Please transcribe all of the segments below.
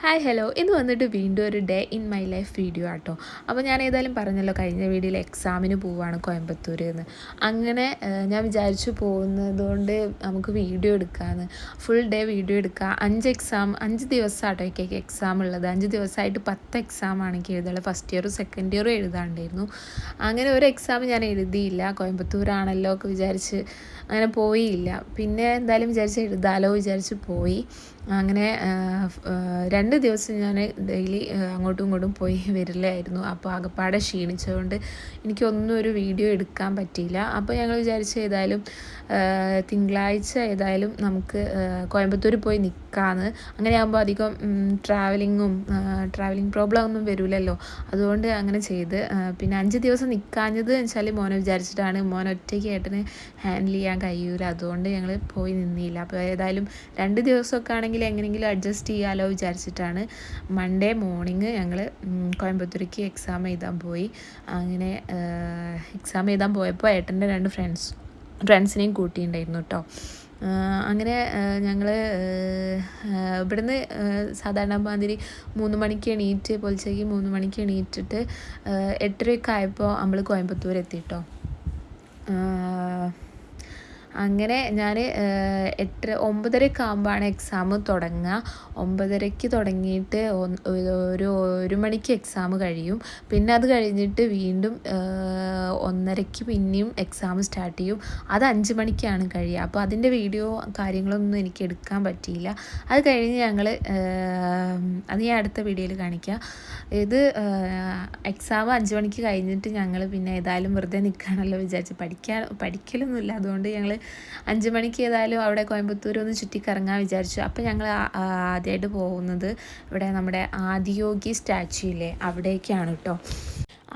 Hi hello ഇന്ന് വന്നിട്ട് വീണ്ടും ഒരു day in my life video ആട്ടോ. അപ്പോൾ ഞാൻ ഏതായാലും പറഞ്ഞല്ലോ കഴിഞ്ഞ വീഡിയോയിൽ എക്സാമിന് പോവുകയാണ് കോയമ്പത്തൂർ എന്ന്. അങ്ങനെ ഞാൻ വിചാരിച്ചു പോകുന്നതുകൊണ്ട് നമുക്ക് വീഡിയോ എടുക്കാമെന്ന്. ഫുൾ ഡേ വീഡിയോ എടുക്കുക. 5 ദിവസമാട്ടോ എനിക്ക് എക്സാം ഉള്ളത്. 5 ദിവസമായിട്ട് 10 എക്സാമാണ് എനിക്ക് എഴുതാനുള്ളത്. First ഇയറും second ഇയറും എഴുതാണ്ടായിരുന്നു. അങ്ങനെ ഒരു എക്സാം ഞാൻ എഴുതിയില്ല. കോയമ്പത്തൂരാണല്ലോ ഒക്കെ വിചാരിച്ച് അങ്ങനെ പോയില്ല. പിന്നെ എന്തായാലും വിചാരിച്ച് പോയി. അങ്ങനെ 2 ദിവസം ഞാൻ ഡെയിലി അങ്ങോട്ടും ഇങ്ങോട്ടും പോയി വരില്ലായിരുന്നു. അപ്പോൾ ആകെപ്പാടെ ക്ഷീണിച്ചതുകൊണ്ട് എനിക്കൊന്നും ഒരു വീഡിയോ എടുക്കാൻ പറ്റിയില്ല. അപ്പോൾ ഞങ്ങൾ വിചാരിച്ച് ഏതായാലും തിങ്കളാഴ്ച ഏതായാലും നമുക്ക് കോയമ്പത്തൂർ പോയി നിൽക്കാമെന്ന്. അങ്ങനെയാകുമ്പോൾ അധികം ട്രാവലിംഗ് പ്രോബ്ലം ഒന്നും വരില്ലല്ലോ. അതുകൊണ്ട് അങ്ങനെ ചെയ്ത് പിന്നെ 5 ദിവസം നിൽക്കാഞ്ഞത് വെച്ചാൽ മോനെ വിചാരിച്ചിട്ടാണ്. മോൻ ഒറ്റയ്ക്ക് ഏട്ടന് ഹാൻഡിൽ ചെയ്യാൻ കഴിയൂല. അതുകൊണ്ട് ഞങ്ങൾ പോയി നിന്നില്ല. അപ്പോൾ ഏതായാലും 2 ദിവസമൊക്കെ ആണെങ്കിൽ എങ്ങനെയെങ്കിലും അഡ്ജസ്റ്റ് ചെയ്യാമല്ലോ വിചാരിച്ചിട്ടാണ് മൺഡേ മോർണിംഗ് ഞങ്ങൾ കോയമ്പത്തൂർക്ക് എക്സാം എഴുതാൻ പോയി. അങ്ങനെ എക്സാം എഴുതാൻ പോയപ്പോൾ ഏട്ടൻ്റെ 2 ഫ്രണ്ട്സിനെയും കൂട്ടിയിട്ടുണ്ടായിരുന്നു കേട്ടോ. അങ്ങനെ ഞങ്ങൾ ഇവിടുന്ന് സാധാരണ മാതിരി 3 മണിക്ക് എണീറ്റ് പൊലച്ചേക്ക് 3 മണിക്ക് എണീറ്റിട്ട് 8:30 ആയപ്പോൾ നമ്മൾ കോയമ്പത്തൂർ എത്തിട്ടോ. അങ്ങനെ ഞാൻ 9:30 ആകുമ്പോഴാണ് എക്സാം തുടങ്ങുക. 9:30 തുടങ്ങിയിട്ട് 1 മണിക്ക് എക്സാം കഴിയും. പിന്നെ അത് കഴിഞ്ഞിട്ട് വീണ്ടും 1:30 പിന്നെയും എക്സാം സ്റ്റാർട്ട് ചെയ്യും. അത് 5 മണിക്കാണ് കഴിയുക. അപ്പോൾ അതിൻ്റെ വീഡിയോ കാര്യങ്ങളൊന്നും എനിക്ക് എടുക്കാൻ പറ്റിയില്ല. അത് കഴിഞ്ഞ് ഞങ്ങൾ അത് ഞാൻ അടുത്ത വീഡിയോയിൽ കാണിക്കാം. ഇത് എക്സാം 5 മണിക്ക് കഴിഞ്ഞിട്ട് ഞങ്ങൾ പിന്നെ ഏതായാലും വെറുതെ നിൽക്കുകയാണല്ലോ വിചാരിച്ച് പഠിക്കലൊന്നുമില്ല. അതുകൊണ്ട് ഞങ്ങൾ 5 മണിക്ക് ഏതായാലും അവിടെ കോയമ്പത്തൂർ ഒന്ന് ചുറ്റിക്കറങ്ങാൻ വിചാരിച്ചു. അപ്പോൾ ഞങ്ങൾ ആദ്യമായിട്ട് പോകുന്നത് ഇവിടെ നമ്മുടെ ആദിയോഗി സ്റ്റാച്യു ഇല്ലേ അവിടേക്കാണ് കേട്ടോ.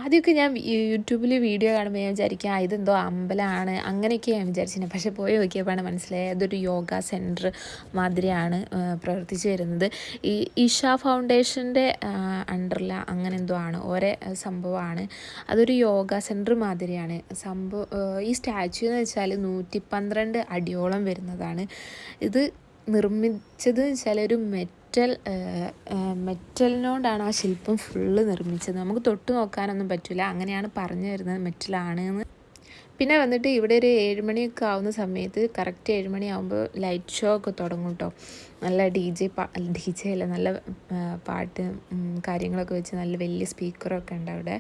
ആദ്യമൊക്കെ ഞാൻ യൂട്യൂബിൽ വീഡിയോ കാണുമ്പോൾ ഞാൻ വിചാരിക്കുക ഇതെന്തോ അമ്പലമാണ് അങ്ങനെയൊക്കെ ഞാൻ വിചാരിച്ചിരുന്നത്. പക്ഷേ പോയി നോക്കിയപ്പോഴാണ് മനസ്സിലായത് അതൊരു യോഗ സെൻറ്റർ മാതിരിയാണ് പ്രവർത്തിച്ച് വരുന്നത്. ഈ ഇഷ ഫൗണ്ടേഷൻ്റെ അണ്ടറിൽ അങ്ങനെ എന്തോ ആണ് ഓരോ സംഭവമാണ്. അതൊരു യോഗ സെൻറ്റർ മാതിരിയാണ് ഈ സ്റ്റാച്യു എന്ന് വെച്ചാൽ 112 അടിയോളം വരുന്നതാണ്. ഇത് നിർമ്മിച്ചത് വെച്ചാൽ ഒരു മെറ്റലിനോടാണ് ആ ശില്പം ഫുള്ള് നിർമ്മിച്ചത്. നമുക്ക് തൊട്ട് നോക്കാനൊന്നും പറ്റില്ല. അങ്ങനെയാണ് പറഞ്ഞു വരുന്നത് മെറ്റലാണ് എന്ന്. പിന്നെ വന്നിട്ട് ഇവിടെ ഒരു 7 മണിയൊക്കെ ആവുന്ന സമയത്ത് കറക്റ്റ് 7 മണിയാകുമ്പോൾ ലൈറ്റ് ഷോ ഒക്കെ തുടങ്ങും കേട്ടോ. നല്ല ഡി ജെ അല്ല നല്ല പാട്ട് കാര്യങ്ങളൊക്കെ വെച്ച് നല്ല വലിയ സ്പീക്കറൊക്കെ ഉണ്ട് അവിടെ.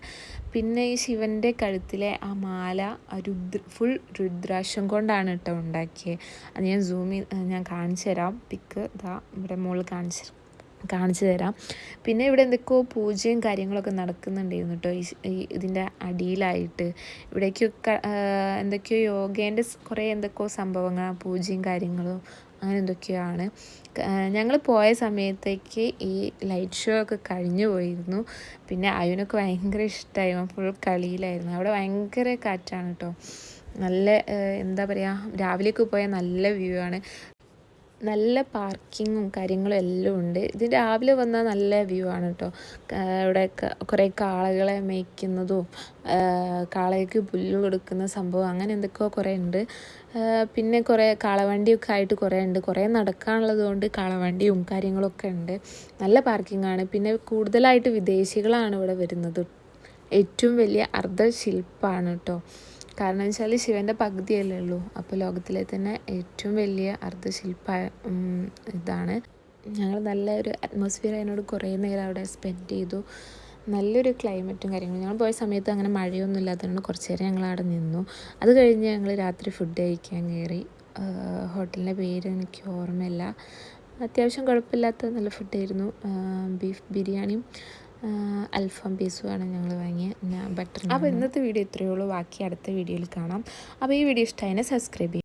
പിന്നെ ഈ ശിവൻ്റെ കഴുത്തിലെ ആ മാല ഫുൾ രുദ്രാക്ഷം കൊണ്ടാണ് കേട്ടോ ഉണ്ടാക്കിയത്. അത് ഞാൻ കാണിച്ചു തരാം. പിക്ക് ഇതാ ഇവിടെ മുകളിൽ കാണിച്ചു തരാം. പിന്നെ ഇവിടെ എന്തൊക്കെയോ പൂജയും കാര്യങ്ങളൊക്കെ നടക്കുന്നുണ്ടായിരുന്നു കേട്ടോ. ഇതിൻ്റെ അടിയിലായിട്ട് ഇവിടേക്കൊക്കെ എന്തൊക്കെയോ യോഗേൻ്റെ കുറേ എന്തൊക്കെയോ സംഭവങ്ങൾ പൂജയും കാര്യങ്ങളും അങ്ങനെ എന്തൊക്കെയാണ്. ഞങ്ങൾ പോയ സമയത്തേക്ക് ഈ ലൈറ്റ് ഷോ ഒക്കെ കഴിഞ്ഞു പോയിരുന്നു. പിന്നെ അയുനൊക്കെ ഭയങ്കര ഇഷ്ടമായി. ഫുൾ കളിയിലായിരുന്നു. അവിടെ ഭയങ്കര കാറ്റാണ് കേട്ടോ. നല്ല എന്താ പറയുക രാവിലെയൊക്കെ പോയാൽ നല്ല വ്യൂ ആണ്. നല്ല പാർക്കിങ്ങും കാര്യങ്ങളും എല്ലാം ഉണ്ട്. ഇത് രാവിലെ വന്നാൽ നല്ല വ്യൂ ആണ് കേട്ടോ. ഇവിടെ കുറേ കാളകളെ മേയ്ക്കുന്നതും കാളയ്ക്ക് പുല്ല് കൊടുക്കുന്ന സംഭവം അങ്ങനെ എന്തൊക്കെയോ കുറേ ഉണ്ട്. പിന്നെ കുറേ കാളവണ്ടിയൊക്കെ ആയിട്ട് കുറേ ഉണ്ട്. കുറേ നടക്കാനുള്ളത് കൊണ്ട് കാളവണ്ടിയും കാര്യങ്ങളൊക്കെ ഉണ്ട്. നല്ല പാർക്കിംഗ് ആണ്. പിന്നെ കൂടുതലായിട്ട് വിദേശികളാണ് ഇവിടെ വരുന്നത്. ഏറ്റവും വലിയ അർദ്ധശില്പമാണ് കേട്ടോ. കാരണം വെച്ചാൽ ശിവൻ്റെ പകുതിയല്ലേ ഉള്ളൂ. അപ്പോൾ ലോകത്തിലെ തന്നെ ഏറ്റവും വലിയ അർദ്ധശില്പ ഇതാണ്. ഞങ്ങൾ നല്ലൊരു അറ്റ്മോസ്ഫിയർ അതിനോട് കുറേ നേരം അവിടെ സ്പെൻഡ് ചെയ്തു. നല്ലൊരു ക്ലൈമറ്റും കാര്യങ്ങളും. ഞങ്ങൾ പോയ സമയത്ത് അങ്ങനെ മഴയൊന്നും ഇല്ലാത്തതുകൊണ്ട് കുറച്ച് നേരം ഞങ്ങൾ അവിടെ നിന്നു. അത് കഴിഞ്ഞ് ഞങ്ങൾ രാത്രി ഫുഡ് കഴിക്കാൻ കയറി. ഹോട്ടലിൻ്റെ പേര് എനിക്ക് ഓർമ്മയില്ല. അത്യാവശ്യം കുഴപ്പമില്ലാത്ത നല്ല ഫുഡായിരുന്നു. ബീഫ് ബിരിയാണിയും അൽഫാം പീസുമാണ് ഞങ്ങൾ വാങ്ങിയത് ബട്ടർ. അപ്പോൾ ഇന്നത്തെ വീഡിയോ ഇത്രയേ ഉള്ളൂ. ബാക്കി അടുത്ത വീഡിയോയിൽ കാണാം. അപ്പോൾ ഈ വീഡിയോ ഇഷ്ടമായതിനെ സബ്സ്ക്രൈബ് ചെയ്യും.